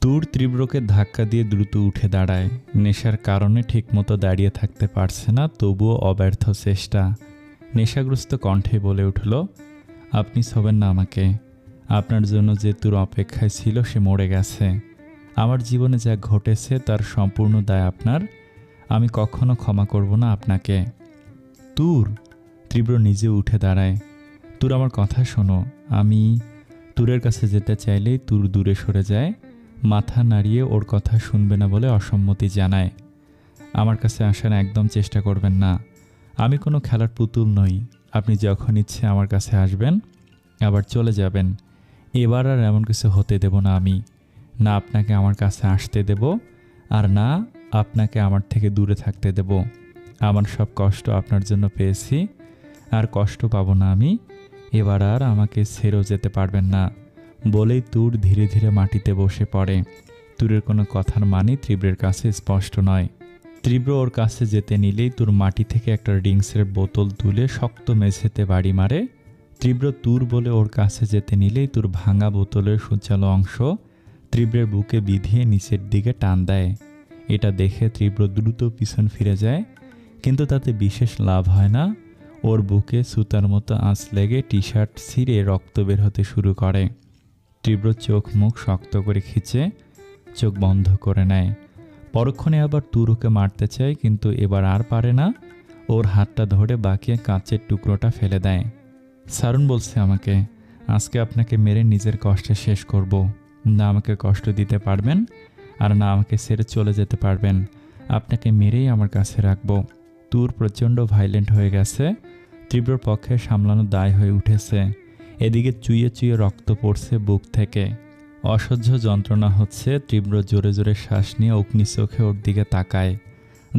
তুর তীব্রকে ধাক্কা দিয়ে দ্রুত উঠে দাঁড়ায়। নেশার কারণে ঠিকমতো দাঁড়িয়ে থাকতে পারছে না, তবুও অব্যর্থ চেষ্টা। নেশাগ্রস্ত কণ্ঠে বলে উঠল, আপনি ছোবেন না আমাকে। আপনার জন্য যে তুর অপেক্ষায় ছিল সে মরে গেছে। আমার জীবনে যা ঘটেছে তার সম্পূর্ণ দায় আপনার। আমি কখনো ক্ষমা করব না আপনাকে। তুর তীব্র নিজে উঠে দাঁড়ায়। তুর আমার কথা শোনো। আমি তুরের কাছে যেতে চাইলেই তুর দূরে সরে যায়। মাথা নাড়িয়ে ওর কথা শুনবে না বলে অসম্মতি জানায়। আমার কাছে আসার একদম চেষ্টা করবেন না। আমি কোনো খেলার পুতুল নই। আপনি যখন ইচ্ছে আমার কাছে আসবেন, আবার চলে যাবেন। এবার আর এমন কিছু হতে দেব না আমি। না আপনাকে আমার কাছে আসতে দেব, আর না আপনাকে আমার থেকে দূরে থাকতে দেব। আমার সব কষ্ট আপনার জন্য পেয়েছি, আর কষ্ট পাবো না আমি। এবার আর আমাকে ছেড়েও যেতে পারবেন না। বলেই তুর ধীরে ধীরে মাটিতে বসে পড়ে। তুরের কোনো কথার মানে তীব্রের কাছে স্পষ্ট নয়। তীব্র ওর কাছে যেতে নিলেই তুর মাটি থেকে একটা ড্রিঙ্কসের বোতল তুলে শক্ত মেঝেতে বাড়ি মারে। তীব্র তুর বলে ওর কাছে যেতে নিলেই তুর ভাঙা বোতলের সূচালো অংশ তীব্রের বুকে বিধিয়ে নিচের দিকে টান দেয়। এটা দেখে তীব্র দ্রুত পিছন ফিরে যায়, কিন্তু তাতে বিশেষ লাভ হয় না। ওর বুকে সুতার মতো আঁচ লেগে টি শার্ট ছিঁড়ে রক্ত বের হতে শুরু করে। তীব্র চোখ মুখ শক্ত করে খিচে চোখ বন্ধ করে নেয়। পরক্ষণে আবার তুরুকে মারতে চায়, কিন্তু এবার আর পারে না। ওর হাতটা ধরে বাঁকিয়ে কাঁচের টুকরোটা ফেলে দেয়। সারুন বলছে আমাকে, আজকে আপনাকে মেরে নিজের কষ্টে শেষ করব। না আমাকে কষ্ট দিতে পারবেন, আর না আমাকে ছেড়ে চলে যেতে পারবেন। আপনাকে মেরেই আমার কাছে রাখবো। তুর প্রচণ্ড ভাইলেন্ট হয়ে গেছে। তীব্রর পক্ষে সামলানো দায় হয়ে উঠেছে। এদিকে চুইয়ে চুইয়ে রক্ত পড়ছে বুক থেকে। অসহ্য যন্ত্রণা হচ্ছে। তীব্র জোরে জোরে শ্বাস নিয়ে অগ্নি চোখে ওর দিকে তাকায়।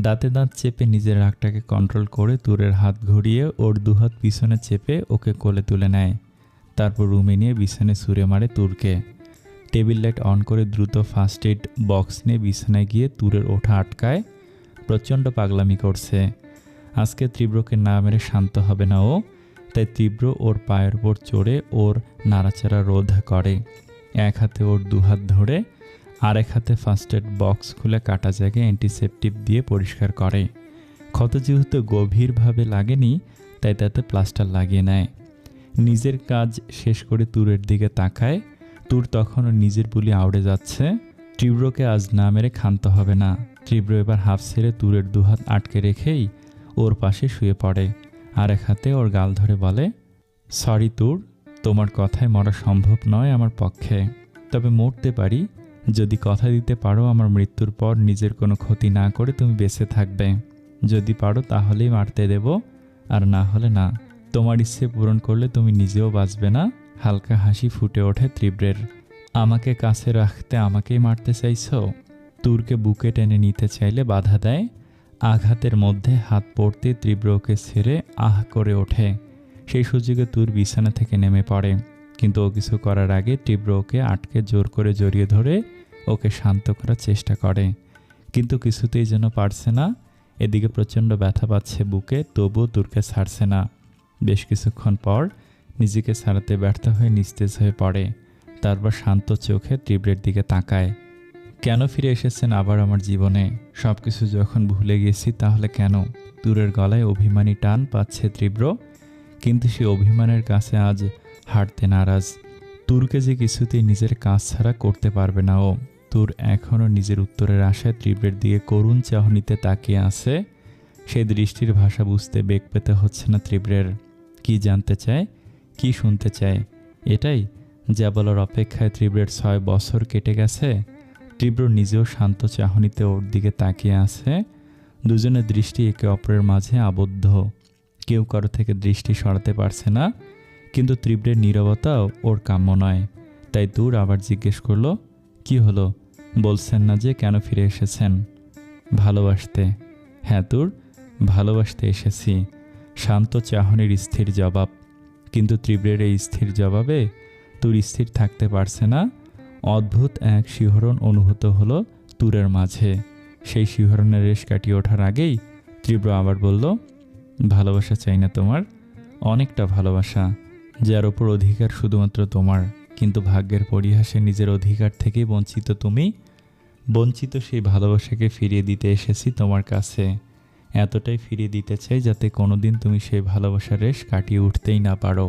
দাঁতে দাঁত চেপে নিজের রাগটাকে কন্ট্রোল করে তুরের হাত ঘুরিয়ে ওর দুহাত পিছনে চেপে ওকে কোলে তুলে নেয়। তারপর রুমে নিয়ে বিছানায় ছুঁড়ে মারে তুরকে। টেবিল লাইট অন করে দ্রুত ফার্স্ট এইড বক্স নিয়ে বিছানায় গিয়ে তুরের ওঠা আটকায়। প্রচণ্ড পাগলামি করছে। আজকে তীব্রকে না মেরে শান্ত হবে না ও। তাই তীব্র ওর পায়ের উপর চড়ে ওর নাড়াচাড়া রোধ করে। এক হাতে ওর দুহাত ধরে আরেক হাতে ফার্স্ট এড বক্স খুলে কাটা জায়গায় অ্যান্টিসেপটিক দিয়ে পরিষ্কার করে। ক্ষত যেহেতু গভীরভাবে লাগেনি, তাই তাতে প্লাস্টার লাগিয়ে নেয়। নিজের কাজ শেষ করে তুরের দিকে তাকায়। তুর তখনও নিজের বুলি আউড়ে যাচ্ছে। তীব্রকে আজ না মেরে ক্ষান্ত হবে না। তীব্র এবার হাফ ছেড়ে তুরের দুহাত আটকে রেখেই ওর পাশে শুয়ে পড়ে। আরেক হাতে ওর গাল ধরে বলে, সরি তুর, তোমার কথায় মরা সম্ভব নয় আমার পক্ষে। তবে মরতে পারি যদি কথা দিতে পারো আমার মৃত্যুর পর নিজের কোনো ক্ষতি না করে তুমি বেঁচে থাকবে। যদি পারো তাহলেই মারতে দেব, আর না হলে না। তোমার ইচ্ছে পূরণ করলে তুমি নিজেও বাঁচবে না। হালকা হাসি ফুটে ওঠে তীব্রের। আমাকে কাছে রাখতে আমাকেই মারতে চাইছো? তুরকে বুকে টেনে নিতে চাইলে বাধা দেয়। আঘাতের মধ্যে হাত পড়তে তীব্র ওকে ছেড়ে আহ করে ওঠে। সেই সুযোগে তুর বিছানা থেকে নেমে পড়ে, কিন্তু ও কিছু করার আগে তীব্র ওকে আটকে জোর করে জড়িয়ে ধরে ওকে শান্ত করার চেষ্টা করে, কিন্তু কিছুতেই যেন পারছে না। এদিকে প্রচণ্ড ব্যথা পাচ্ছে বুকে, তবুও তুরকে ছাড়ছে না। বেশ কিছুক্ষণ পর নিজেকে ছাড়াতে ব্যর্থ হয়ে নিস্তেজ হয়ে পড়ে। তারপর শান্ত চোখে তীব্রের দিকে তাকায়। কেন ফিরে এসেছেন আবার আমার জীবনে? সব কিছু যখন ভুলে গেছি তাহলে কেন? তুরের গলায় অভিমানী টান পাচ্ছে তীব্র, কিন্তু সে অভিমানের কাছে আজ হারতে নারাজ। তুরকে যে কিছুতেই নিজের কাজ ছাড়া করতে পারবে না ও। তুর এখনও নিজের উত্তরের আশায় তীব্রের দিকে করুণ চাহনিতে তাকিয়ে আছে। সেই দৃষ্টির ভাষা বুঝতে বেগ পেতে হচ্ছে না তীব্রের। কি জানতে চায়, কি শুনতে চায়, এটাই যা বলার অপেক্ষায় তীব্রের 6 বছর কেটে গেছে। তীব্র নিজেও শান্ত চাহনিতে ওর দিকে তাকিয়ে আছে। দুজনের দৃষ্টি একে অপরের মাঝে আবদ্ধ। কেউ কারো থেকে দৃষ্টি সরাতে পারছে না, কিন্তু তীব্রের নীরবতাও ওর কাম্য নয়। তাই তুর আবার জিজ্ঞেস করলো, কি হলো? বলছেন না যে কেন ফিরে এসেছেন? ভালোবাসতে। হ্যাঁ তুর, ভালোবাসতে এসেছি। শান্ত চাহনির স্থির জবাব। কিন্তু তীব্রের এই স্থির জবাবে তুর স্থির থাকতে পারছে না। অদ্ভুত এক শিহরণ অনুভূত হলো তুরের মাঝে। সেই শিহরণের রেশ কাটিয়ে ওঠার আগেই তীব্র আবার বলল, ভালোবাসা চাই না তোমার, অনেকটা ভালোবাসা, যার ওপর অধিকার শুধুমাত্র তোমার, কিন্তু ভাগ্যের পরিহাসে নিজের অধিকার থেকেই বঞ্চিত তুমি। বঞ্চিত সেই ভালোবাসাকে ফিরিয়ে দিতে এসেছি তোমার কাছে। এতটাই ফিরিয়ে দিতে চাই যাতে কোনোদিন তুমি সেই ভালোবাসার রেশ কাটিয়ে উঠতেই না পারো।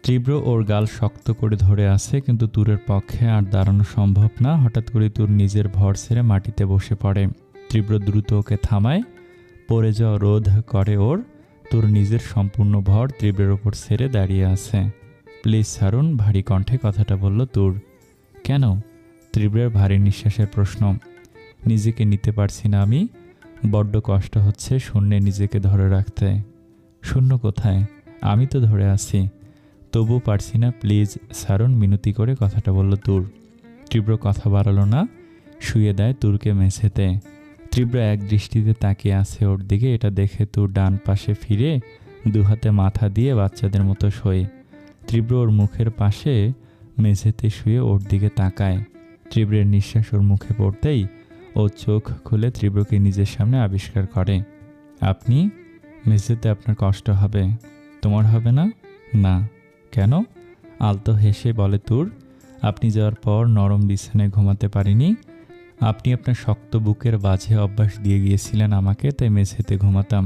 তীব্র ওর গাল শক্ত করে ধরে আছে, কিন্তু তুরের পক্ষে আর দাঁড়ানো সম্ভব না। হঠাৎ করে তুর নিজের ভর ছেড়ে মাটিতে বসে পড়ে। তীব্র দ্রুত ওকে থামায়, পড়ে যাওয়া রোধ করে ওর। তোর নিজের সম্পূর্ণ ভর তীব্রের ওপর ছেড়ে দাঁড়িয়ে আছে। প্লিজ ছাড়ুন, ভারী কণ্ঠে কথাটা বলল তুর। কেন? তীব্রের ভারী নিঃশ্বাসের প্রশ্ন। নিজেকে নিতে পারছি না আমি, বড্ড কষ্ট হচ্ছে শূন্যে নিজেকে ধরে রাখতে। শূন্য কোথায়? আমি তো ধরে আছি, তবু পারছি না, প্লিজ ছাড়ুন, মিনতি করে কথাটা বলল তুর। তীব্র কথা বাড়ালো না, শুয়ে দেয় তুরকে মেঝেতে। তীব্র এক দৃষ্টিতে তাকিয়ে আছে ওর দিকে। এটা দেখে তুর ডান পাশে ফিরে দুহাতে মাথা দিয়ে বাচ্চাদের মতো শোয়। তীব্র ওর মুখের পাশে মেঝেতে শুয়ে ওর দিকে তাকায়। তীব্রের নিঃশ্বাস ওর মুখে পড়তেই ও চোখ খুলে তীব্রকে নিজের সামনে আবিষ্কার করে। আপনি? মেঝেতে আপনার কষ্ট হবে, তোমার হবে না? না। কেন? আলতো হেসে বলে তুর। আপনি যাওয়ার পর নরম বিছানায় ঘুমাতে পারিনি। আপনি আপনার শক্ত বুকের বাঝে অভ্যাস দিয়ে গিয়েছিলেন আমাকে, তাই মেঝেতে ঘুমাতাম।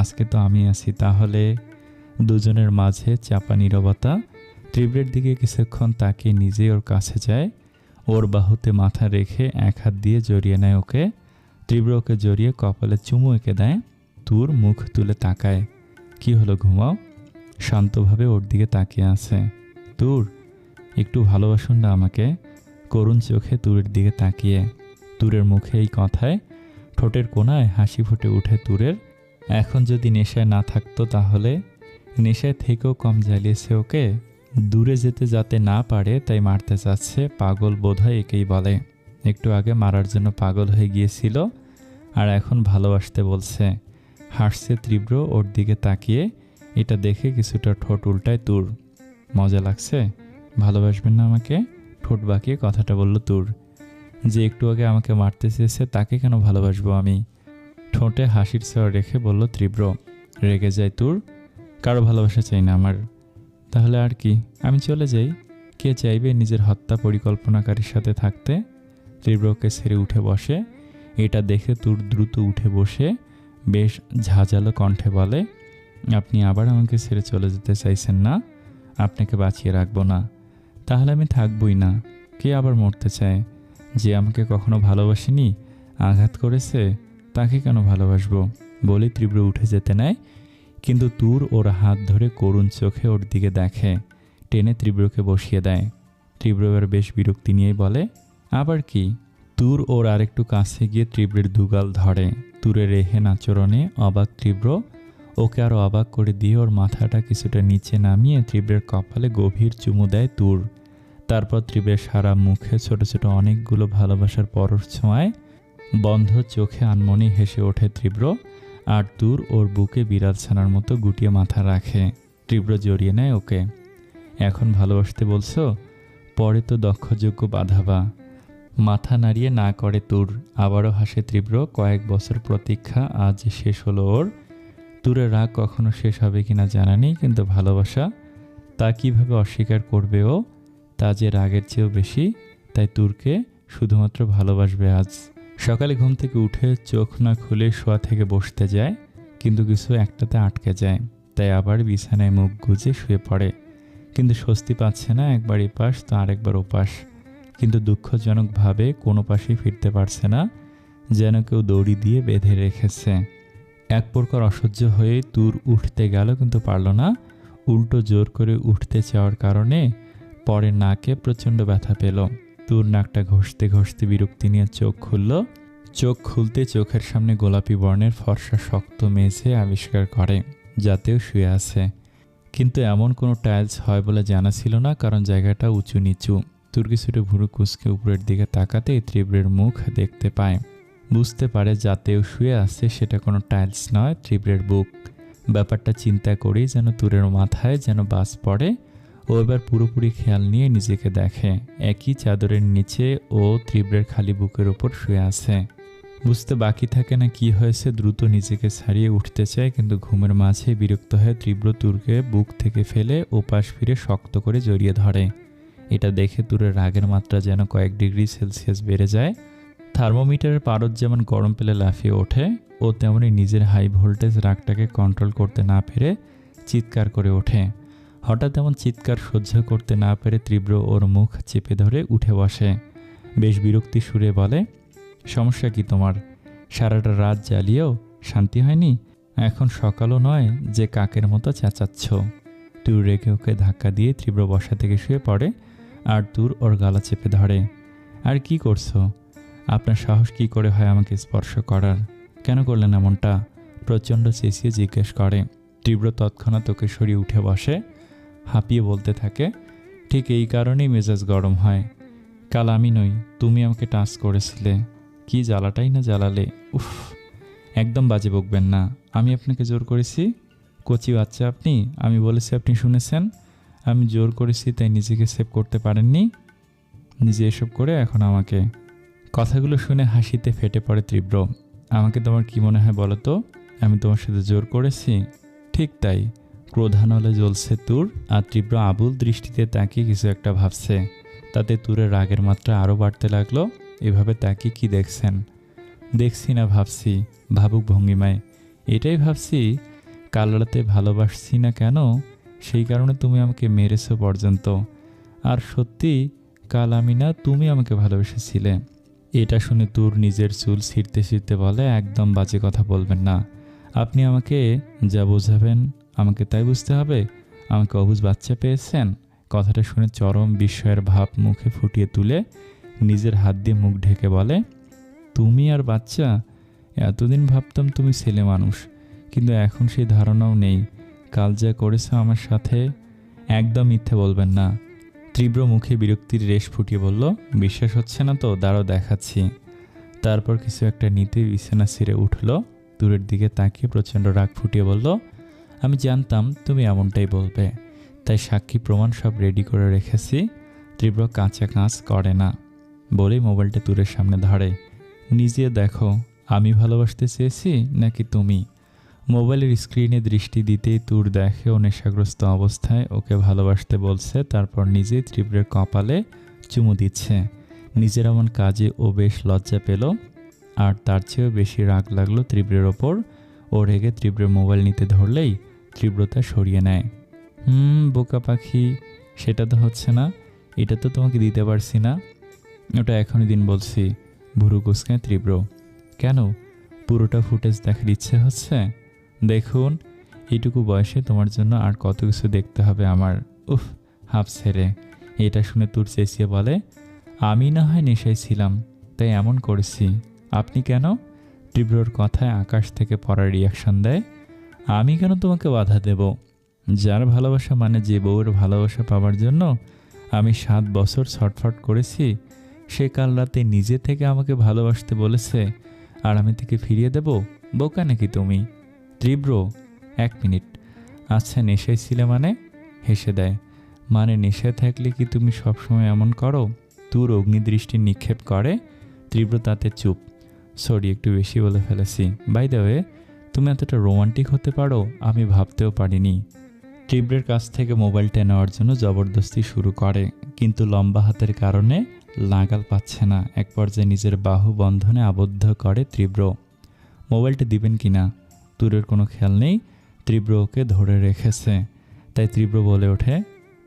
আজকে তো আমি আছি। তাহলে? দুজনের মাঝে চাপা নীরবতা। তীব্রের দিকে কিছুক্ষণ তাকিয়ে নিজেই ওর কাছে যায়। ওর বাহুতে মাথা রেখে এক হাত দিয়ে জড়িয়ে নেয় ওকে। তীব্র ওকে জড়িয়ে কপালে চুমু এঁকে দেয়। তুর মুখ তুলে তাকায়। কি হলো, ঘুমাও? শান্তভাবে ওর দিকে তাকিয়ে আছে। তুর, একটু ভালোবাসুন না আমাকে। করুণ চোখে তুরের দিকে তাকিয়ে। তুরের মুখে এই কথায় ঠোঁটের কোণায় হাসি ফুটে উঠে তুরের। এখন যদি নেশায় না থাকতো তাহলে? নেশায় থেকেও কম জ্বালিয়েছে ওকে। দূরে যেতে যাতে না পারে তাই মারতে চাচ্ছে। পাগল বোধহয় একেই বলে। একটু আগে মারার জন্য পাগল হয়ে গিয়েছিল, আর এখন ভালোবাসতে বলছে। হাসছে তীব্র ওর দিকে তাকিয়ে। এটা দেখে কিছুটা ঠোঁট উল্টায় তুর। মজা লাগছে? ভালোবাসবেন না আমাকে? ঠোঁট বাঁকিয়ে কথাটা বলল তুর। যে একটু আগে আমাকে মারতে চেয়েছে তাকে কেন ভালোবাসবো আমি? ঠোঁটে হাসির ছোঁয়া রেখে বলল তীব্র। রেগে যায় তুর। কারো ভালোবাসা চাই না আমার। তাহলে আর কি, আমি চলে যাই। কে চাইবে নিজের হত্যা পরিকল্পনাকারীর সাথে থাকতে? তীব্রকে ছেড়ে উঠে বসে। এটা দেখে তুর দ্রুত উঠে বসে বেশ ঝাঁঝালো কণ্ঠে বলে, আপনি আবার আমাকে ছেড়ে চলে যেতে চাইছেন না? আপনাকে বাঁচিয়ে রাখবো না। তাহলে আমি থাকবই না। কে আবার মরতে চায়? যে আমাকে কখনো ভালোবাসেনি, আঘাত করেছে, তাকে কেন ভালোবাসবো? বলে তীব্র উঠে যেতে নেয়, কিন্তু তুর ওর হাত ধরে করুণ চোখে ওর দিকে দেখে। টেনে তীব্রকে বসিয়ে দেয়। তীব্র এবার বেশ বিরক্তি নিয়েই বলে, আবার কি? তুর ওর আরেকটু কাছে গিয়ে তীব্রের দুগাল ধরে। তুরের রেহেন আচরণে অবাক তীব্র। ওকে আরও অবাক করে দিয়ে ওর মাথাটা কিছুটা নিচে নামিয়ে তীব্রের কপালে গভীর চুমু দেয় তুর। তারপর তীব্রের সারা মুখে ছোট ছোট অনেকগুলো ভালোবাসার পরশ ছোঁয়ায়। বন্ধ চোখে আনমনে হেসে ওঠে তীব্র। আর তুর ওর বুকে বিড়াল ছানার মতো গুটিয়ে মাথা রাখে। তীব্র জড়িয়ে নেয় ওকে। এখন ভালোবাসতে বলছো? পরে তো দক্ষযোগ্য বাধাবা। মাথা নাড়িয়ে না করে তুর। আবারও হাসে তীব্র। কয়েক বছর প্রতীক্ষা আজ শেষ হলো ওর। তুরের রাগ কখনো শেষ হবে কিনা জানা নেই, কিন্তু ভালোবাসা তা কিভাবে অস্বীকার করবে ও? তা যে রাগের চেয়েও বেশি। তাই তুরকে শুধুমাত্র ভালোবাসবে আজ। সকালে ঘুম থেকে উঠে চোখ না খুলে শোয়া থেকে বসতে যায়, কিন্তু কিছু একটাতে আটকে যায়। তাই আবার বিছানায় মুখ গুজে শুয়ে পড়ে। কিন্তু স্বস্তি পাচ্ছে না। একবার এপাশ তো আরেকবার ওপাশ, কিন্তু দুঃখজনকভাবে কোনো পাশেই ফিরতে পারছে না, যেন কেউ দড়ি দিয়ে বেঁধে রেখেছে। এক প্রকার অসহ্য হয়ে তুর উঠতে গেল, কিন্তু পারল না। উল্টো জোর করে উঠতে চাওয়ার কারণে পরে নাকে প্রচণ্ড ব্যথা পেল। তুর নাকটা ঘষতে ঘষতে বিরক্তি নিয়ে চোখ খুলল। চোখ খুলতে চোখের সামনে গোলাপি বর্ণের ফর্সা শক্ত মেঝে আবিষ্কার করে, যাতেও শুয়ে আছে। কিন্তু এমন কোনো টাইলস হয় বলে জানা ছিল না, কারণ জায়গাটা উঁচু নিচু। তুর কিছুটা ভুরু কুঁচকে উপরের দিকে তাকাতে তীব্রের মুখ দেখতে পায়। বুঝতে পারে যাতেও শুয়ে আছে সেটা কোনো টাইলস নয়, তীব্রের বুক। ব্যাপারটা চিন্তা করেই যেন তুরের মাথায় যেন বাজ পড়ে। ও এবার পুরোপুরি খেয়াল নিয়ে নিজেকে দেখে। একই চাদরের নিচে ও তীব্রের খালি বুকের ওপর শুয়ে আছে। বুঝতে বাকি থাকে না কি হয়েছে। দ্রুত নিজেকে ছাড়িয়ে উঠতে চায়, কিন্তু ঘুমের মাঝে বিরক্ত হয়ে তীব্র তুরকে বুক থেকে ফেলে ওপাশ ফিরে শক্ত করে জড়িয়ে ধরে। এটা দেখে তুরের রাগের মাত্রা যেন কয়েক ডিগ্রি সেলসিয়াস বেড়ে যায়। থার্মোমিটারের পারদ যেমন গরম পেলে লাফিয়ে ওঠে, ও তেমনি নিজের হাই ভোল্টেজ রাগটাকে কন্ট্রোল করতে না পেরে চিৎকার করে ওঠে। হঠাৎ এমন চিৎকার সহ্য করতে না পেরে তীব্র ওর মুখ চেপে ধরে উঠে বসে। বেশ বিরক্তি সুরে বলে, সমস্যা কি তোমার? সারাটা রাত জ্বালিয়েও শান্তি হয়নি? এখন সকালও নয় যে কাকের মতো চেঁচাচ্ছ। তুর রেখে ওকে ধাক্কা দিয়ে তীব্র বসা থেকে শুয়ে পড়ে আর তুর ওর গলা চেপে ধরে। আর কি করছো? আপনার সাহস কি করে হয় আমাকে স্পর্শ করার? কেন করলেন এমনটা? প্রচণ্ড চেঁচিয়ে জিজ্ঞেস করে। তীব্র তৎক্ষণাৎ ওকে সরিয়ে উঠে বসে, হাঁপিয়ে বলতে থাকে, ঠিক এই কারণেই মেজাজ গরম হয়। কাল আমি নই, তুমি আমাকে টাচ করেছিলে। কি জ্বালাটাই না জ্বালালে। উফ, একদম বাজে বকবেন না। আমি আপনাকে জোর করেছি? কচি বাচ্চা আপনি। আমি বলেছি আপনি শুনেছেন? আমি জোর করেছি তাই নিজেকে সেভ করতে পারেননি? নিজে এসব করে এখন আমাকে। কথাগুলো শুনে হাসিতে ফেটে পড়ে তীব্র। আমাকে তোমার কি মনে হয় বলো তো? আমি তোমার সাথে জোর করেছি? ঠিক তাই। ক্রোধানলে জ্বলছে তুর, আর তীব্র আবুল দৃষ্টিতে তাকিয়ে কিছু একটা ভাবছে। তাতে তুরের রাগের মাত্রা আরও বাড়তে লাগলো। এভাবে তাকিয়ে কি দেখছেন? দেখছি না, ভাবছি। ভাবুক ভঙ্গিমায়। এটাই ভাবছি, কাল রাতে ভালোবাসছি না কেন, সেই কারণে তুমি আমাকে মেরেছো পর্যন্ত। আর সত্যি কাল আমি না, তুমি আমাকে ভালোবেসেছিলে। এটা শুনে তুর নিজের চুল ছিঁড়তে ছিঁড়তে বলে, একদম বাজে কথা বলবেন না। আপনি আমাকে যা বোঝাবেন আমাকে তাই বুঝতে হবে? আমাকে অবুঝ বাচ্চা পেয়েছেন? কথাটা শুনে চরম বিস্ময়ের ভাব মুখে ফুটিয়ে তুলে নিজের হাত দিয়ে মুখ ঢেকে বলে, তুমি আর বাচ্চা? এতদিন ভাবতাম তুমি ছেলে মানুষ, কিন্তু এখন সেই ধারণাও নেই। কাল যা করেছ আমার সাথে। একদম মিথ্যে বলবেন না। তীব্র মুখে বিরক্তির রেশ ফুটিয়ে বলল, বিশ্বাস হচ্ছে না তো দাঁড়াও দেখাচ্ছি। তারপর কিছু একটা নিতে বিছানা ছেড়ে উঠল। দূরের দিকে তাকিয়ে প্রচণ্ড রাগ ফুটিয়ে বলল, আমি জানতাম তুমি এমনটাই বলবে, তাই সাক্ষী প্রমাণ সব রেডি করে রেখেছি। তীব্র কাঁচা কাজ করে না বলেই মোবাইলটা তুরের সামনে ধরে। নিজে দেখো, আমি ভালোবাসতে চেয়েছি নাকি তুমি? মোবাইলের স্ক্রিনে দৃষ্টি দিতেই তুর দেখে ও নেশাগ্রস্ত অবস্থায় ওকে ভালোবাসতে বলছে, তারপর নিজেই তীব্রের কপালে চুমু দিচ্ছে। নিজের এমন কাজে ও বেশ লজ্জা পেল, আর তার চেয়েও বেশি রাগ লাগলো তীব্রের ওপর। ও রেগে তীব্রের মোবাইল নিতে ধরলেই তীব্রতা সরিয়ে নেয়। বোকা পাখি, সেটা তো হচ্ছে না। এটা তো তোমাকে দিতে পারছি না। ওটা এখনই দিন বলছি। ভুরু কুঁচকায় তীব্র। কেন? পুরোটা ফুটেজ দেখার ইচ্ছে হচ্ছে? দেখুন, এইটুকু বয়সে তোমার জন্য আর কত কিছু দেখতে হবে আমার। উফ, হাফ ছেড়ে। এটা শুনে তুর চেঁচিয়ে বলে, আমি না হয় নেশায় ছিলাম তাই এমন করেছি, আপনি কেন? তীব্রর কথায় আকাশ থেকে পড়ার রিয়াকশন দেয়। আমি কেন তোমাকে বাধা দেব? যার ভালোবাসা মানে যে বউয়ের ভালোবাসা পাওয়ার জন্য আমি 7 বছর ছটফট করেছি, সে কাল রাতে নিজে থেকে আমাকে ভালোবাসতে বলেছে, আর আমি থেকে ফিরিয়ে দেব? বোকা নাকি তুমি? তীব্র, 1 মিনিট। আচ্ছা, নেশায় ছিলে মানে? হেসে দেয়। মানে নেশায় থাকলে কি তুমি সবসময় এমন করো? তুর অগ্নিদৃষ্টি নিক্ষেপ করে। তীব্র তাতে চুপ। সরি, একটু বেশি বলে ফেলেছি। বাই দ্য ওয়ে, তুমি এতটা রোমান্টিক হতে পারো আমি ভাবতেও পারিনি। তীব্রের কাছ থেকে মোবাইলটা নেওয়ার জন্য জবরদস্তি শুরু করে, কিন্তু লম্বা হাতের কারণে লাগাল পাচ্ছে না। এক পর্যায়ে নিজের বাহু বন্ধনে আবদ্ধ করে তীব্র। মোবাইলটা দিবেন কি না তুরের কোনো খেয়াল নেই। তীব্র ওকে ধরে রেখেছে, তাই তীব্র বলে ওঠে,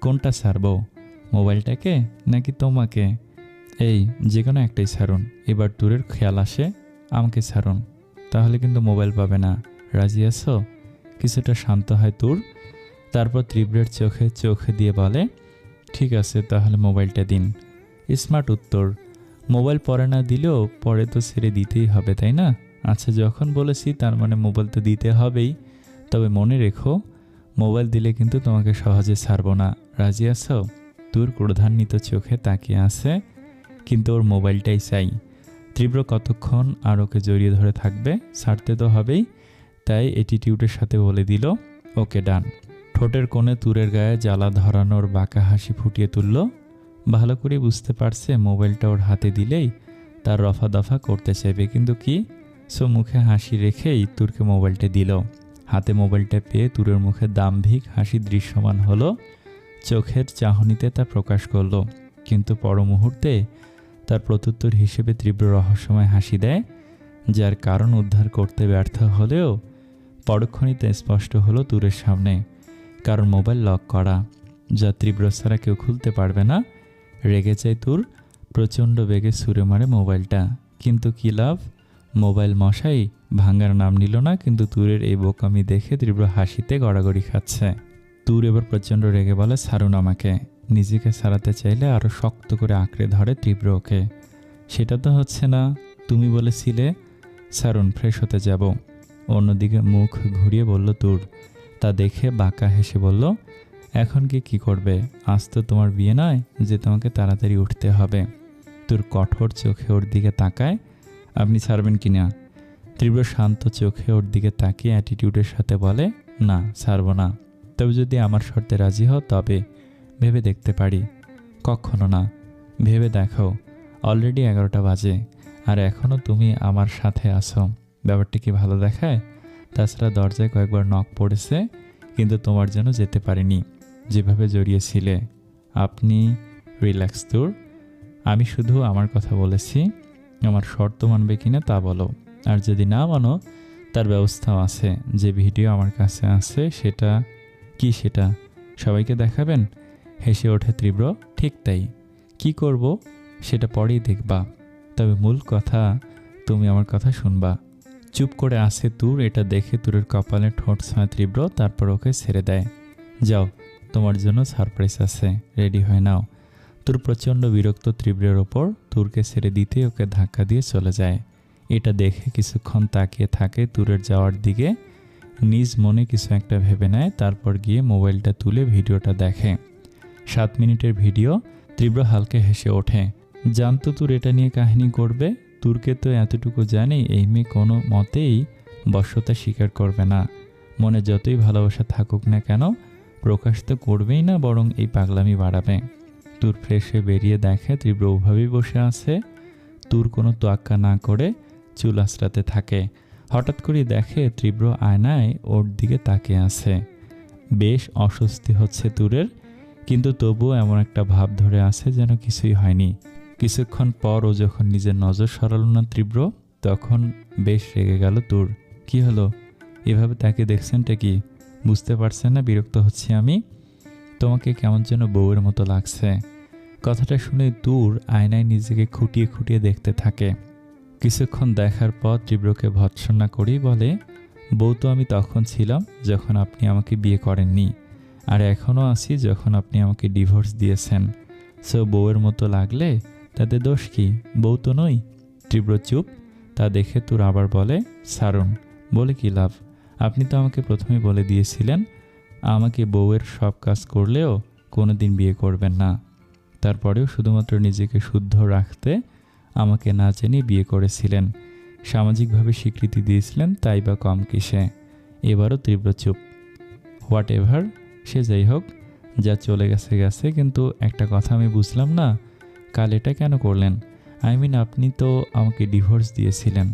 কোনটা ছাড়ব, মোবাইলটাকে নাকি তোমাকে? এই যে কোনো একটাই ছাড়ুন। এবার তুরের খেয়াল আসে, আমাকে ছাড়ুন, তাহলে কিন্তু মোবাইল পাবে না। রাজি আছো? কিছুটা শান্ত হয় তুর। তারপর তীব্রের চোখে চোখ দিয়ে বলে, ঠিক আছে তাহলে মোবাইলটা দিন। স্মার্ট উত্তর। মোবাইল পরে না দিলেও পরে তো ছেড়ে দিতেই হবে, তাই না? আচ্ছা, যখন বলেছি তার মানে মোবাইল তো দিতে হবেই। তবে মনে রেখো, মোবাইল দিলে কিন্তু তোমাকে সহজে ছাড়ব না। রাজি আছো? তুর ক্রোধান্বিত চোখে তাকিয়ে আছে, কিন্তু ওর মোবাইলটাই চাই। তীব্র কতক্ষণ আর ওকে জড়িয়ে ধরে থাকবে? ছাড়তে তো হবেই, তাই অ্যাটিটিউডের সাথে বলে দিল, ওকে ডান। ঠোঁটের কোণে তুরের গায়ে জ্বালা ধরানোর বাঁকা হাসি ফুটিয়ে তুলল। ভালো করে বুঝতে পারছে মোবাইলটা ওর হাতে দিলেই তার রফা দফা করতে চাইবে, কিন্তু কি? সো মুখে হাসি রেখেই তুরকে মোবাইলটা দিল। হাতে মোবাইলটা পেয়ে তুরের মুখে দাম্ভিক হাসি দৃশ্যমান হলো। চোখের চাহনিতে তা প্রকাশ করল, কিন্তু পর মুহূর্তে তার প্রত্যুত্তর হিসেবে তীব্র রহস্যময় হাসি দেয়, যার কারণ উদ্ধার করতে ব্যর্থ হলেও পরক্ষণিতে স্পষ্ট হলো তুরের সামনে। কারণ মোবাইল লক করা, যা তীব্র ছাড়া কেউ খুলতে পারবে না। রেগে যায় তুর, প্রচণ্ড বেগে ছুঁড়ে মারে মোবাইলটা। কিন্তু কী লাভ, মোবাইল মশাই ভাঙার নাম নিল না। কিন্তু তুরের এই বোকামি দেখে তীব্র হাসিতে গড়াগড়ি খাচ্ছে। তুর এবার প্রচণ্ড রেগে বলে, ছাড়ুন আমাকে। নিজেকে ছাড়াতে চাইলে আরও শক্ত করে আঁকড়ে ধরে তীব্র ওকে। সেটা তো হচ্ছে না, তুমি বলেছিলে। ছাড়ুন, ফ্রেশ হতে যাব। অন্যদিকে মুখ ঘুরিয়ে বলল তুর। তা দেখে বাঁকা হেসে বলল, এখন কি করবে? আজ তো তোমার বিয়ে নয় যে তোমাকে তাড়াতাড়ি উঠতে হবে। তুর কঠোর চোখে ওর দিকে তাকায়। আপনি ছাড়বেন কি না? তীব্র শান্ত চোখে ওর দিকে তাকিয়ে অ্যাটিটিউডের সাথে বলে, না, ছাড়ব না। তবে যদি আমার শর্তে রাজি হও তবে ভেবে দেখতে পারি। কখনো না। ভেবে দেখো, অলরেডি 11টা বাজে আর এখনও তুমি আমার সাথে আছো। ব্যাপারটা কি ভালো দেখায়? তাছাড়া দরজায় কয়েকবার নক পড়েছে, কিন্তু তোমার জন্য যেতে পারিনি। যেভাবে জড়িয়েছিলে। আপনি রিল্যাক্স তুর। আমি শুধু আমার কথা বলেছি। আমার শর্ত মানবে কিনা তা বলো। আর যদি না মানো, তার ব্যবস্থাও আছে। যে ভিডিও আমার কাছে আছে সেটা কি? সেটা সবাইকে দেখাবেন? হেসে ওঠে তীব্র। ঠিক তাই। কি করব সেটা পরেই দেখবা। তবে মূল কথা, তুমি আমার কথা শুনবা। চুপ করে আসে তুর। এটা দেখে তুরের কপালে ঠোঁট ছোঁয় তীব্র, তারপর ওকে ছেড়ে দেয়। যাও, তোমার জন্য সারপ্রাইজ আছে, রেডি হয়ে নাও। তুর প্রচণ্ড বিরক্ত তীব্রের ওপর। তুরকে ছেড়ে দিতে ওকে ধাক্কা দিয়ে চলে যায়। এটা দেখে কিছুক্ষণ তাকিয়ে থাকে তুরের যাওয়ার দিকে। নিজ মনে কিছু একটা ভেবে নেয়, তারপর গিয়ে মোবাইলটা তুলে ভিডিওটা দেখে। 7 মিনিটের ভিডিও। তীব্র হালকা হেসে ওঠে। জানতো তুর এটা নিয়ে কাহিনী করবে। তুরকে তো এতটুকু জানে, এই মেয়ে কোনো মতেই বশ্যতা স্বীকার করবে না। মনে যতই ভালোবাসা থাকুক না কেন, প্রকাশ তো করবেই না, বরং এই পাগলামি বাড়াবে। তুর ফ্রেশ হয়ে বেরিয়ে দেখে তীব্র ওভাবেই বসে আছে। তুর কোনো তোয়াক্কা না করে চুল আঁচড়াতে থাকে। হঠাৎ করে দেখে তীব্র আয়নায় ওর দিকে তাকিয়ে আছে। বেশ অস্বস্তি হচ্ছে তুরের, কিন্তু তবুও এমন একটা ভাব ধরে আছে যেন কিছুই হয়নি। কিছুক্ষণ পর ও যখন নিজের নজর সরাল না তীব্র, তখন বেশ রেগে গেল তুর। কি হলো? এভাবে তাকে দেখছেনটা কি? বুঝতে পারছেন না বিরক্ত হচ্ছি আমি? তোমাকে কেমন যেন বউয়ের মতো লাগছে। কথাটা শুনে তুর আয়নায় নিজেকে খুঁটিয়ে খুঁটিয়ে দেখতে থাকে। কিছুক্ষণ দেখার পর তীব্রকে ভৎসনা করেই বলে, বউ তো আমি তখন ছিলাম যখন আপনি আমাকে বিয়ে করেননি, আর এখনও আছি যখন আপনি আমাকে ডিভোর্স দিয়েছেন। সো বউয়ের মতো লাগলে তাতে দোষ কি? বউ তো নই। তীব্র চুপ। তা দেখে তুর আবার বলে, ছাড়ুন। বলে কি লাভ? আপনি তো আমাকে প্রথমেই বলে দিয়েছিলেন আমাকে বউয়ের সব কাজ করলেও কোনোদিন বিয়ে করবেন না। তারপরেও শুধুমাত্র নিজেকে শুদ্ধ রাখতে আমাকে না জেনে বিয়ে করেছিলেন। সামাজিকভাবে স্বীকৃতি দিয়েছিলেন, তাই বা কম কিসে? এবারও তীব্র চুপ। হোয়াট এভার, সে যাই হোক, যা চলে গেছে গেছে। কিন্তু একটা কথা আমি বুঝলাম না, কাল এটা কেন করলেন? আই মিন, আপনি তো আমাকে ডিভোর্স দিয়েছিলেন।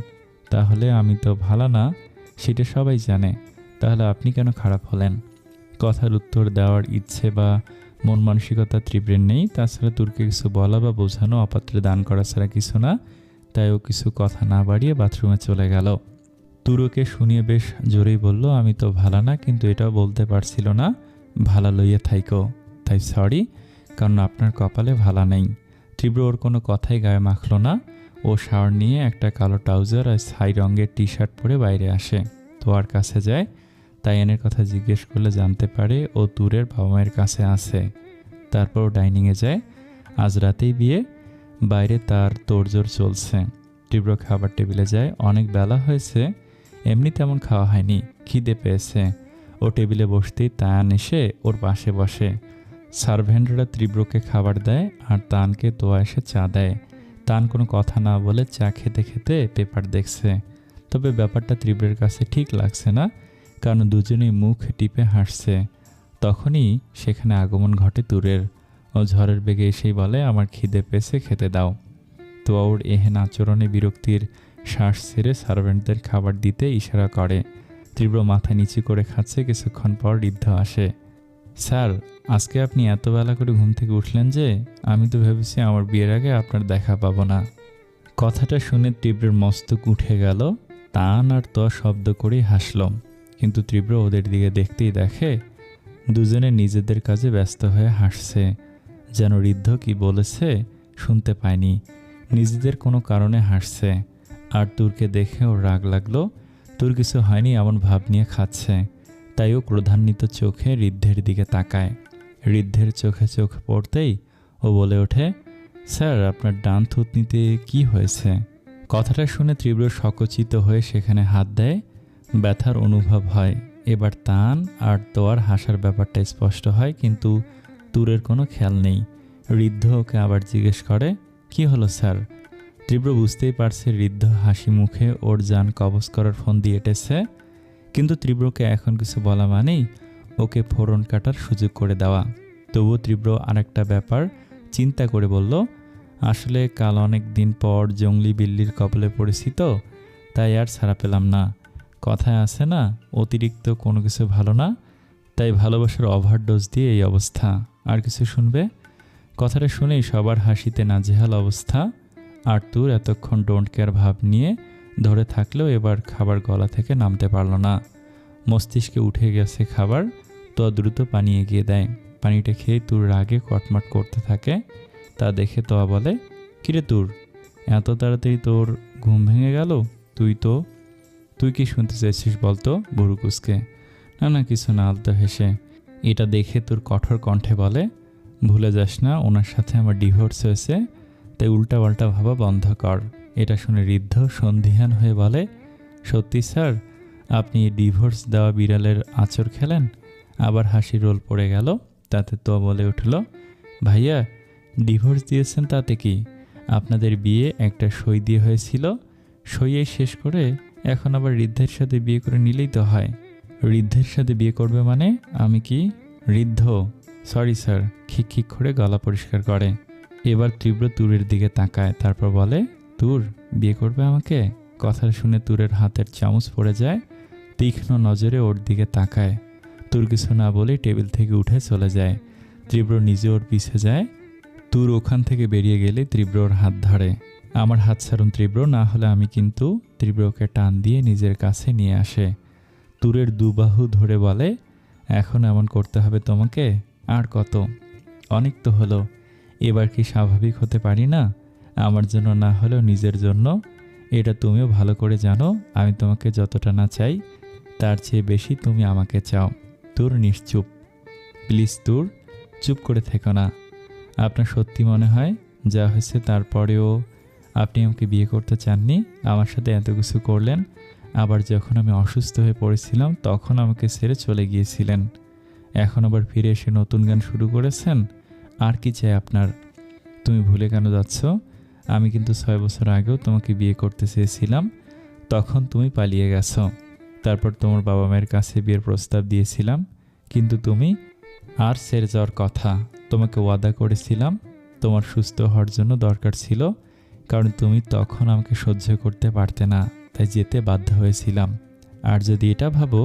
তাহলে আমি তো ভালো না, সেটা সবাই জানে। তাহলে আপনি কেন খারাপ হলেন? কথার উত্তর দেওয়ার ইচ্ছে বা মন মানসিকতা তীব্রের নেই। তাছাড়া তুর্কে কিছু বলা বা বোঝানো, অপাত্রে দান করা ছাড়া কিছু না। তাই ও কিছু কথা না বাড়িয়ে বাথরুমে চলে গেল। তুরকে শুনিয়ে বেশ জোরেই বলল, আমি তো ভালো না, কিন্তু এটাও বলতে পারছিল না ভালা লইয়া থাইকো। তাই সরি, কারণ আপনার কপালে ভালা নেই। তীব্র ওর কোনো কথাই গায়ে মাখল না। ও শাওয়ার নিয়ে একটা কালো ট্রাউজার আর ছাই রঙের টি শার্ট পরে বাইরে আসে। তোয়ার কাছে যায়। তাইয়ানের কথা জিজ্ঞেস করলে জানতে পারে ও তুরের বাবা মায়ের কাছে আছে। তারপর ও ডাইনিংয়ে যায়। আজ রাতেই বিয়ে, বাইরে তার তোড়জোড় চলছে। তীব্র খাবার টেবিলে যায়। অনেক বেলা হয়েছে, এমনি তেমন খাওয়া হয়নি, খিদে পেয়েছে। ও টেবিলে বসতেই তায়ান এসে ওর পাশে বসে। সার্ভেন্টরা তীব্রকে খাবার দেয় আর তানকে তোয়া এসে চা দেয়। তান কোনো কথা না বলে চা খেতে খেতে পেপার দেখছে। তবে ব্যাপারটা তীব্রের কাছে ঠিক লাগছে না, কারণ দুজনেই মুখ টিপে হাসছে। তখনই সেখানে আগমন ঘটে তুরের। ও ঝড়ের বেগে এসেই বলে, আমার খিদে পেয়েছে, খেতে দাও। তো ওর এহেন আচরণে বিরক্তির শ্বাস ছেড়ে সার্ভেন্টদের খাবার দিতে ইশারা করে। তীব্র মাথা নিচু করে খাচ্ছে। কিছুক্ষণ পর ঋদ্ধ আসে। স্যার, আজকে আপনি এত বেলা করে ঘুম থেকে উঠলেন যে? আমি তো ভেবেছি আমার বিয়ের আগে আপনার দেখা পাবো না। কথাটা শুনে তীব্রের মস্তক উঠে গেল। তান আর ত শব্দ করেই হাসল। কিন্তু তীব্র ওদের দিকে দেখতেই দেখে দুজনে নিজেদের কাজে ব্যস্ত হয়ে হাসছে, যেন ঋদ্ধ কি বলেছে শুনতে পায়নি। নিজেদের কোনো কারণে হাসছে। আর তুরকে দেখে ওর রাগ লাগলো। তোর কিছু হয়নি এমন ভাব নিয়ে খাচ্ছে। তাই ও ক্রোধান্বিত চোখে ঋদ্ধের দিকে তাকায়। ঋদ্ধের চোখে চোখ পড়তেই ও বলে ওঠে, স্যার, আপনার ডান থুতনিতে কি হয়েছে? কথাটা শুনে তীব্র সচকিত হয়ে সেখানে হাত দেয়। ব্যথার অনুভব হয়। এবার তান আর তোয়ার হাসার ব্যাপারটা স্পষ্ট হয়, কিন্তু তুরের কোনো খেয়াল নেই। ঋদ্ধ ওকে আবার জিজ্ঞেস করে, কি হলো স্যার? তীব্র বুঝতেই পারছে ঋদ্ধ হাসি মুখে ওর যান কবজ করার ফোন দিয়ে এটেছে। কিন্তু তীব্রকে এখন কিছু বলা মানেই ওকে ফোড়ন কাটার সুযোগ করে দেওয়া। তবুও তীব্র আরেকটা ব্যাপার চিন্তা করে বলল, আসলে কাল অনেক দিন পর জঙ্গলি বিল্লির কবলে পড়েছি তো, তাই আর ছাড়া পেলাম না। কথায় আছে না, অতিরিক্ত কোনো কিছু ভালো না, তাই ভালোবাসার ওভারডোজ দিয়ে এই অবস্থা। আর কিছু শুনবে? কথাটা শুনেই সবার হাসিতে নাজেহাল অবস্থা। আর্তুর এতক্ষণ ডোন্ট কেয়ার ভাব নিয়ে ধরে থাকলেও এবার খাবার গলা থেকে নামতে পারল না। মস্তিষ্কে উঠে গেছে খাবার, তো দ্রুত পানি এগিয়ে দেয়। পানিটা খেয়ে তুর রাগে কটমাট করতে থাকে। তা দেখে তোয়া বলে, কিরে তুর, এত তাড়াতাড়ি তোর ঘুম ভেঙে গেল? তুই কি শুনতে চাইছিস বলতো? বুড়ুকুসকে। না কিছু না, আলতো হেসে। এটা দেখে তোর কঠোর কণ্ঠে বলে, ভুলে যাস না ওনার সাথে আমার ডিভোর্স হয়েছে, তাই উল্টাপাল্টা ভাবা বন্ধ কর। এটা শুনে ঋদ্ধ সন্দিহান হয়ে বলে, সত্যি স্যার, আপনি ডিভোর্স দেওয়া বিড়ালের আঁচড় খেলেন? আবার হাসি রোল পড়ে গেল। তাতে তো বলে উঠল, ভাইয়া, ডিভোর্স দিয়েছেন তাতে কি? আপনাদের বিয়ে একটা সই দিয়ে হয়েছিল, সইয়েই শেষ করে এখন আবার ঋদ্ধের সাথে বিয়ে করে নিলেই তো হয়। ঋদ্ধের সাথে বিয়ে করবে মানে? আমি কি ঋদ্ধ? সরি স্যার, খিক করে গলা পরিষ্কার করে। এবার তীব্র তুরের দিকে তাকায়, তারপর বলে, তুর, বিয়ে করবে আমাকে? কথা শুনে তুরের হাতের চামচ পড়ে যায়। তীক্ষ্ণ নজরে ওর দিকে তাকায়। তুর কিছু না বলেই টেবিল থেকে উঠে চলে যায়। তীব্র নিজে ওর পিছে যায়। তুর ওখান থেকে বেরিয়ে গেলে তীব্র ওর হাত ধরে। আমার হাত ছাড়ুন তীব্র, না হলে আমি কিন্তু। তীব্রকে টান দিয়ে নিজের কাছে নিয়ে আসে। তুরের দুবাহু ধরে বলে, এখন এমন করতে হবে তোমাকে? আর কত? অনেক তো হলো। এবার কি স্বাভাবিক হতে পারি না? আমার জন্য না হলেও নিজের জন্য। এটা তুমিও ভালো করে জানো, আমি তোমাকে যতটা না চাই তার চেয়ে বেশি তুমি আমাকে চাও। তুর নিশ্চুপ। প্লিজ তুর, চুপ করে থেকো না। আপনার সত্যি মনে হয় যা হয়েছে তারপরেও আপনি আমাকে বিয়ে করতে চাননি? আমার সাথে এত কিছু করলেন, আবার যখন আমি অসুস্থ হয়ে পড়েছিলাম তখন আমাকে ছেড়ে চলে গিয়েছিলেন। এখন আবার ফিরে এসে নতুন গান শুরু করেছেন। আর কি চাই আপনার? তুমি ভুলে কেন যাচ্ছ? আমি কিন্তু 6 বছর আগেও তোমাকে বিয়ে করতে চেয়েছিলাম, তখন তুমি পালিয়ে গেছো। তারপর তোমার বাবা মায়ের কাছে বিয়ের প্রস্তাব দিয়েছিলাম, কিন্তু তুমি আর ছেড়ে যাওয়ার কথা। তোমাকে ওয়াদা করেছিলাম তোমার সুস্থ হওয়ার জন্য দরকার ছিল, কারণ তুমি তখন আমাকে সহ্য করতে পারতে না, তাই যেতে বাধ্য হয়েছিলাম। আর যদি এটা ভাবো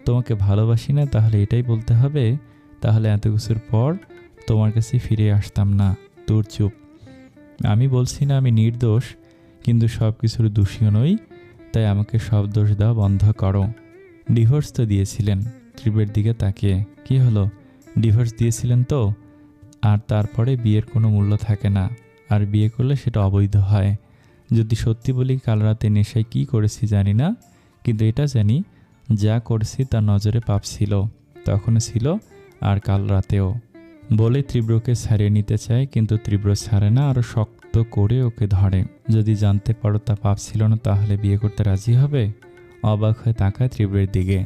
তোমাকে ভালোবাসি না, তাহলে এটাই বলতে হবে, তাহলে এত কিছুর পর তোমার কাছে ফিরে আসতাম না। তোর চুপ। আমি বলছি না আমি নির্দোষ, কিন্তু সব কিছুর দোষীও নই, তাই আমাকে সব দোষ দেওয়া বন্ধ করো। ডিভোর্স তো দিয়েছিলেন। তীব্রের দিকে তাকিয়ে, কি হলো? ডিভোর্স দিয়েছিলেন তো? আর তারপরে বিয়ের কোনো মূল্য থাকে না, আর বিয়ে করলে সেটা অবৈধ হয়। যদি সত্যি বলি, কাল রাতে নেশায় কী করেছি জানি না, কিন্তু এটা জানি যা করেছি তার নজরে পাপ ছিল, তখনও ছিল আর কাল রাতেও। বলে তীব্রকে ছাড়িয়ে নিতে চায়, কিন্তু তীব্র ছাড়ে না, আরও শক্ত করে ওকে ধরে। যদি জানতে পারো তা পাপ ছিল না, তাহলে বিয়ে করতে রাজি হবে? অবাক হয়ে তাকায় তীব্রের দিকে।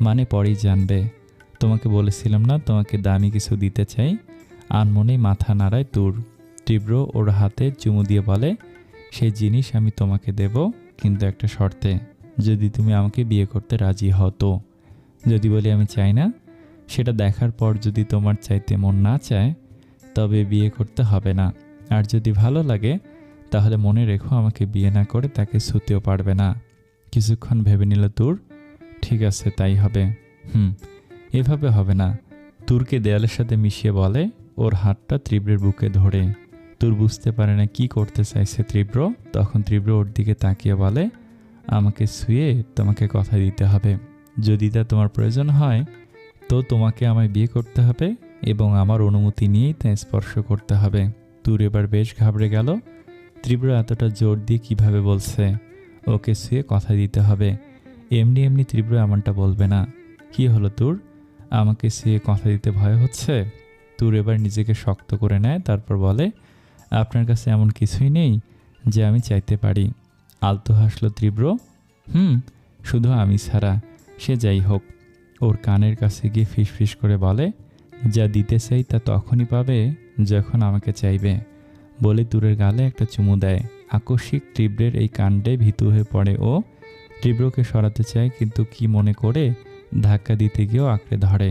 মানে পরেই জানবে। তোমাকে বলেছিলাম না তোমাকে দামি কিছু দিতে চাই? আনমনেই মাথা নাড়ায় তুর। তীব্র ওর হাতে চুমু দিয়ে বলে, সেই জিনিস আমি তোমাকে দেব, কিন্তু একটা শর্তে, যদি তুমি আমাকে বিয়ে করতে রাজি হও তো। যদি বলি আমি চাই না, সেটা দেখার পর যদি তোমার চাইতে মন না চায়, তবে বিয়ে করতে হবে না। আর যদি ভালো লাগে, তাহলে মনে রেখো আমাকে বিয়ে না করে তাকে ছুঁতেও পারবে না। কিছুক্ষণ ভেবে নিল তুর। ঠিক আছে, তাই হবে। এভাবে হবে না। তুরকে দেয়ালের সাথে মিশিয়ে বলে, ওর হাতটা তীব্রের বুকে ধরে। তুর বুঝতে পারে না কি করতে চাইছে তীব্র। তখন তীব্র ওর দিকে তাকিয়ে বলে, আমাকে ছুঁয়ে তোমাকে কথা দিতে হবে। যদি তা তোমার প্রয়োজন হয় তো তোমাকে আমায় বিয়ে করতে হবে এবং আমার অনুমতি নিয়েই তা স্পর্শ করতে হবে। তুর এবার বেশ ঘাবড়ে গেল। তীব্র এতটা জোর দিয়ে কিভাবে বলছে ওকে ছুঁয়ে কথা দিতে হবে। এমনি এমনি তীব্র এমনটা বলবে না। কি হলো তুর, আমাকে ছুঁয়ে কথা দিতে ভয় হচ্ছে? তুর এবার নিজেকে শক্ত করে নেয়, তারপর বলে, আপনার কাছে এমন কিছুই নেই যে আমি চাইতে পারি। আলতো হাসলো তীব্র। শুধু আমি ছাড়া। সে যাই হোক। ওর কানের কাছে গিয়ে ফিসফিস করে বলে, যা দিতে চাই তা তখনই পাবে যখন আমাকে চাইবে। বলে তুরের গালে একটা চুমু দেয়। আকস্মিক তীব্রের এই কাণ্ডে ভীতু হয়ে পড়ে ও। তীব্রকে সরাতে চায়, কিন্তু কি মনে করে ধাক্কা দিতে গিয়েও আঁকড়ে ধরে।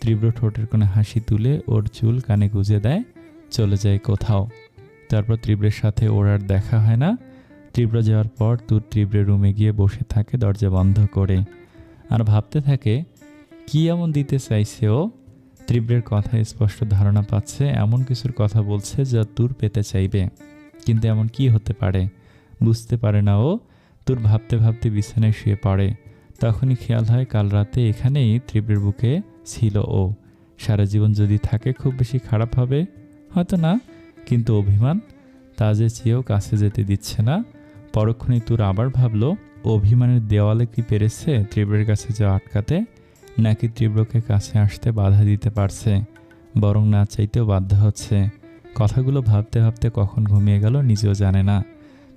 তীব্র ঠোঁটের কোণে হাসি তুলে ওর চুল কানে গুজে দেয়, চলে যায় কোথাও। তারপর তীব্রের সাথে ওর আর দেখা হয় না। তীব্র যাওয়ার পর তুর তীব্রের রুমে গিয়ে বসে থাকে দরজা বন্ধ করে, আর ভাবতে থাকে কি এমন দিতে চাইছে ও। তীব্রের কথায় স্পষ্ট ধারণা পাচ্ছে এমন কিছুর কথা বলছে যা তুর পেতে চাইবে, কিন্তু এমন কি হতে পারে বুঝতে পারে না ও। তুর ভাবতে ভাবতে বিছানায় শুয়ে পড়ে। তখনই খেয়াল হয় কাল রাতে এখানেই তীব্রের বুকে ছিল ও। সারা জীবন যদি থাকে খুব বেশি খারাপ হবে হয়তো না, কিন্তু অভিমান তা যে চেয়েও কাছে যেতে দিচ্ছে না। পরক্ষণে তুর আবার ভাবল, অভিমানের দেওয়ালে কি পেরেছে তীব্রের কাছে যাওয়া আটকাতে, নাকি তীব্রকে কাছে আসতে বাধা দিতে পারছে, বরং না চাইতেও বাধ্য হচ্ছে। কথাগুলো ভাবতে ভাবতে কখন ঘুমিয়ে গেল নিজেও জানে না।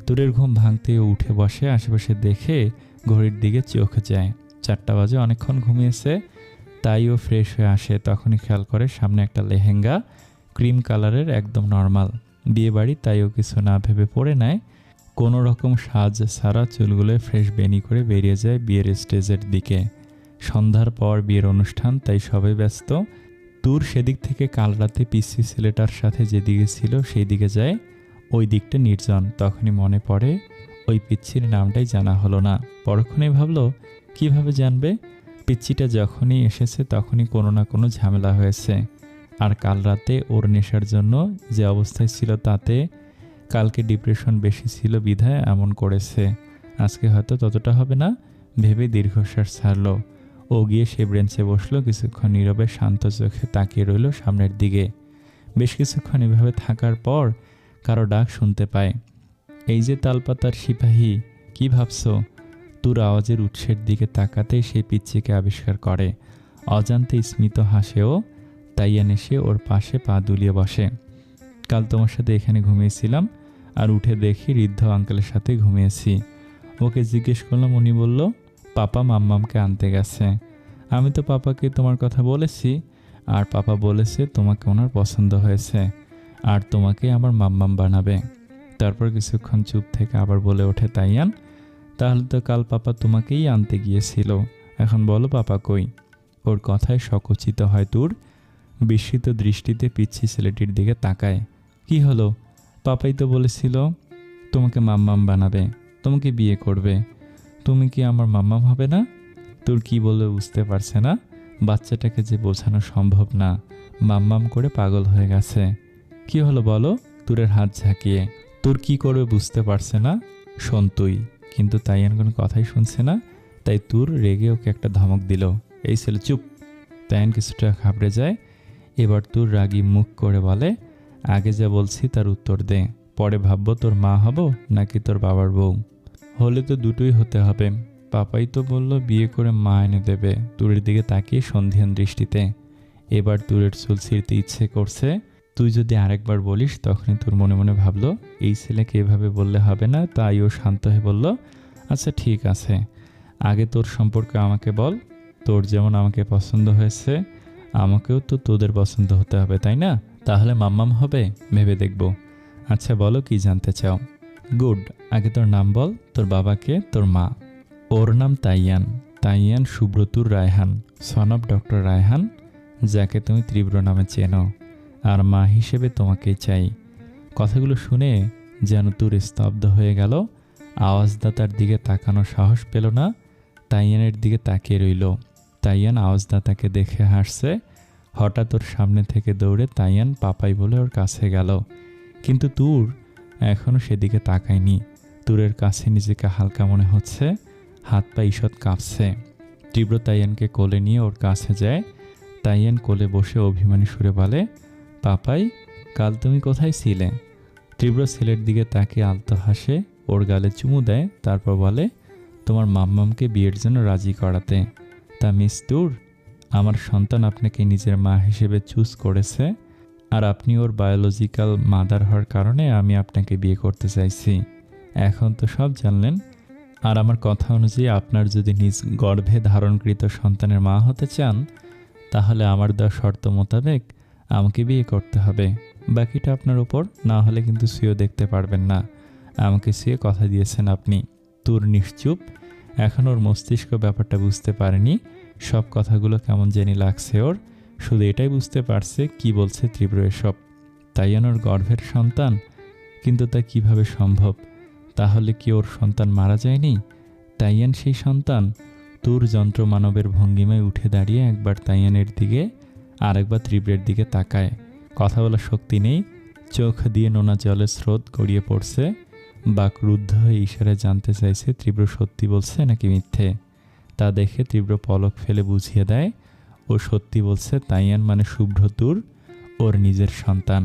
তুরের ঘুম ভাঙতেই উঠে বসে, আশেপাশে দেখে ঘড়ির দিকে চোখ যায়। 4টা বাজে, অনেকক্ষণ ঘুমিয়েছে। তাই ও ফ্রেশ হয়ে আসে। তখনই খেয়াল করে সামনে একটা লেহেঙ্গা, ক্রিম কালারের, একদম নর্মাল বিয়ে বাড়ি। তাই ও কিছু না ভেবে পড়ে নেয়। কোনো রকম সাজ ছাড়া চুলগুলো ফ্রেশ বেনি করে বেরিয়ে যায় বিয়ের স্টেজের দিকে। সন্ধ্যার পর বিয়ের অনুষ্ঠান, তাই সবাই ব্যস্ত। তুর সেদিক থেকে কাল রাতে পিসি ছেলেটার সাথে যেদিকে ছিল সেই দিকে যায়। ওই দিকটা নির্জন। তখনই মনে পড়ে ওই পিচ্ছির নামটাই জানা হলো না। পরক্ষণেই ভাবলো কিভাবে জানবে। পিচ্ছিটা যখনই এসেছে তখনই কোনো না কোনো ঝামেলা হয়েছে। আর কাল রাতে ওর নেশার জন্য যে অবস্থায় ছিল তাতে কালকে ডিপ্রেশন বেশি ছিল বিধায় এমন করেছে। আজকে হয়তো ততটা হবে না ভেবে দীর্ঘশ্বাস ছাড়ল। ও গিয়ে সে বেঞ্চে বসলো। কিছুক্ষণ নীরবে শান্ত চোখে তাকিয়ে রইল সামনের দিকে। বেশ কিছুক্ষণ এভাবে থাকার পর কারো ডাক শুনতে পায়, এই যে তালপাতার সিপাহী, কি ভাবছো? তুর আওয়াজের উৎসের দিকে তাকাতেই সেই পিচ্চিকে আবিষ্কার করে। অজান্তে স্মিত হাসেও। তাইয়ান এসে ওর পাশে পা দুলিয়ে বসে। কাল তোমার সাথে এখানে ঘুমিয়েছিলাম, আর উঠে দেখি ঋদ্ধ আঙ্কেলের সাথে ঘুমিয়েছি। ওকে জিজ্ঞেস করলাম, উনি বলল পাপা মাম্মামকে আনতে গেছে। আমি তো পাপাকে তোমার কথা বলেছি, আর পাপা বলেছে তোমাকে ওনার পছন্দ হয়েছে, আর তোমাকে আমার মাম্মাম বানাবে। তারপর কিছুক্ষণ চুপ থেকে আবার বলে ওঠে তাইয়ান, তাহলে তো কাল পাপা তোমাকেই আনতে গিয়েছিল, এখন বলো পাপা কই? ওর কথায় সকুচিত হয় তুর। বিস্মিত দৃষ্টিতে পিচ্ছি ছেলেটির দিকে তাকায়। কি হলো? পাপাই তো বলেছিল তোমাকে মাম্মাম বানাবে, তোমাকে বিয়ে করবে। তুমি কি আমার মাম্মাম হবে না? তোর কি বলবে বুঝতে পারছে না। বাচ্চাটাকে যে বোঝানো সম্ভব না, মাম্মাম করে পাগল হয়ে গেছে। কি হলো বলো? তুরের হাত ঝাঁকিয়ে। তোর কি করবে বুঝতে পারছে না। শোন তুই। কিন্তু তাইয়ান কোনো কথাই শুনছে না। তাই তুর রেগে ওকে একটা ধমক দিল, এই ছেলে চুপ। তাইয়ান কিছুটা ঘাবড়ে যায়। এবার তুর রাগী মুখ করে বলে, আগে যা বলছি তার উত্তর দে, পরে ভাববো তোর মা হব নাকি তোর বাবার বউ। হলে তো দুটোই হতে হবে। পাপাই তো বলল বিয়ে করে মা এনে দেবে। তুরের দিকে তাকিয়ে সন্ধিহান দৃষ্টিতে। এবার তুরের চুল ছিঁড়তে ইচ্ছে করছে। তুই যদি আরেকবার বলিস। তখনই তোর মনে মনে ভাবলো এই ছেলেকে এভাবে বললে হবে না। তাই ও শান্ত হয়ে বলল, আচ্ছা ঠিক আছে, আগে তোর সম্পর্কে আমাকে বল। তোর যেমন আমাকে পছন্দ হয়েছে, আমাকেও তো তোদের পছন্দ হতে হবে, তাই না? তাহলে মাম্মাম হবে, ভেবে দেখব। আচ্ছা বলো কি জানতে চাও? গুড, আগে তোর নাম বল, তোর বাবাকে, তোর মা। ওর নাম তাইয়ান, তাইয়ান সুব্রতুর Raihan, son of doctor Raihan, যাকে তুমি তীব্র নামে চেনো। আর মা হিসেবে তোমাকেই চাই। কথাগুলো শুনে যেন তুর স্তব্ধ হয়ে গেল। আওয়াজদাতার দিকে তাকানোর সাহস পেল না। তাইয়ানের দিকে তাকিয়ে রইল। তাইয়ান আওয়াজদাতাকে দেখে হাসছে। হঠাৎ ওর সামনে থেকে দৌড়ে তাইয়ান পাপাই বলে ওর কাছে গেল, কিন্তু তুর এখনও সেদিকে তাকায়নি। তুরের কাছে নিজেকে হালকা মনে হচ্ছে, হাত পা ঈষৎ কাঁপছে। তীব্র তাইয়ানকে কোলে নিয়ে ওর কাছে যায়। তাইয়ান কোলে বসে অভিমানী সুরে বলে, পাপাই, কাল তুমি কোথায় ছিলে? তীব্র ছেলের দিকে তাকিয়ে আলতো হাসে, ওর গালে চুমু দেয়, তারপর বলে, তোমার মাম্মামকে বিয়ের জন্য রাজি করাতে। তা মিস তুর, আমার সন্তান আপনাকে নিজের মা হিসেবে চুজ করেছে, আর আপনি ওর বায়োলজিক্যাল মাদার হওয়ার কারণে আমি আপনাকে বিয়ে করতে চাইছি। এখন তো সব জানলেন। আর আমার কথা অনুযায়ী আপনার যদি নিজ গর্ভে ধারণকৃত সন্তানের মা হতে চান, তাহলে আমার দেওয়া শর্ত মোতাবেক আমাকে বিয়ে করতে হবে। বাকিটা আপনার ওপর, না হলে কিন্তু শুয়েও দেখতে পারবেন না। আমাকে শুয়ে কথা দিয়েছেন আপনি। তুর নিশ্চুপ, এখন ওর মস্তিষ্ক ব্যাপারটা বুঝতে পারেনি। সব কথাগুলো কেমন জানি লাগছে ওর, শুধু এটাই বুঝতে পারছে কি বলছে তীব্র এসব। তাইয়ান ওর গর্ভের সন্তান, কিন্তু তা কিভাবে সম্ভব? তাহলে কি ওর সন্তান মারা যায়নি? তাইয়ান সেই সন্তান? তুর যন্ত্র মানবের ভঙ্গিমায় উঠে দাঁড়িয়ে একবার তাইয়ানের দিকে আরেকবার তীব্রের দিকে তাকায়। কথা বলার শক্তি নেই, চোখ দিয়ে নোনা জলের স্রোত গড়িয়ে পড়ছে। বা ক্রুদ্ধ হয়ে ইশারায় জানতে চাইছে তীব্র সত্যি বলছে নাকি মিথ্যে। তা দেখে তীব্র পলক ফেলে বুঝিয়ে দেয় ও সত্যি বলছে। তাইয়ান মানে শুভ্র তুর, ওর নিজের সন্তান।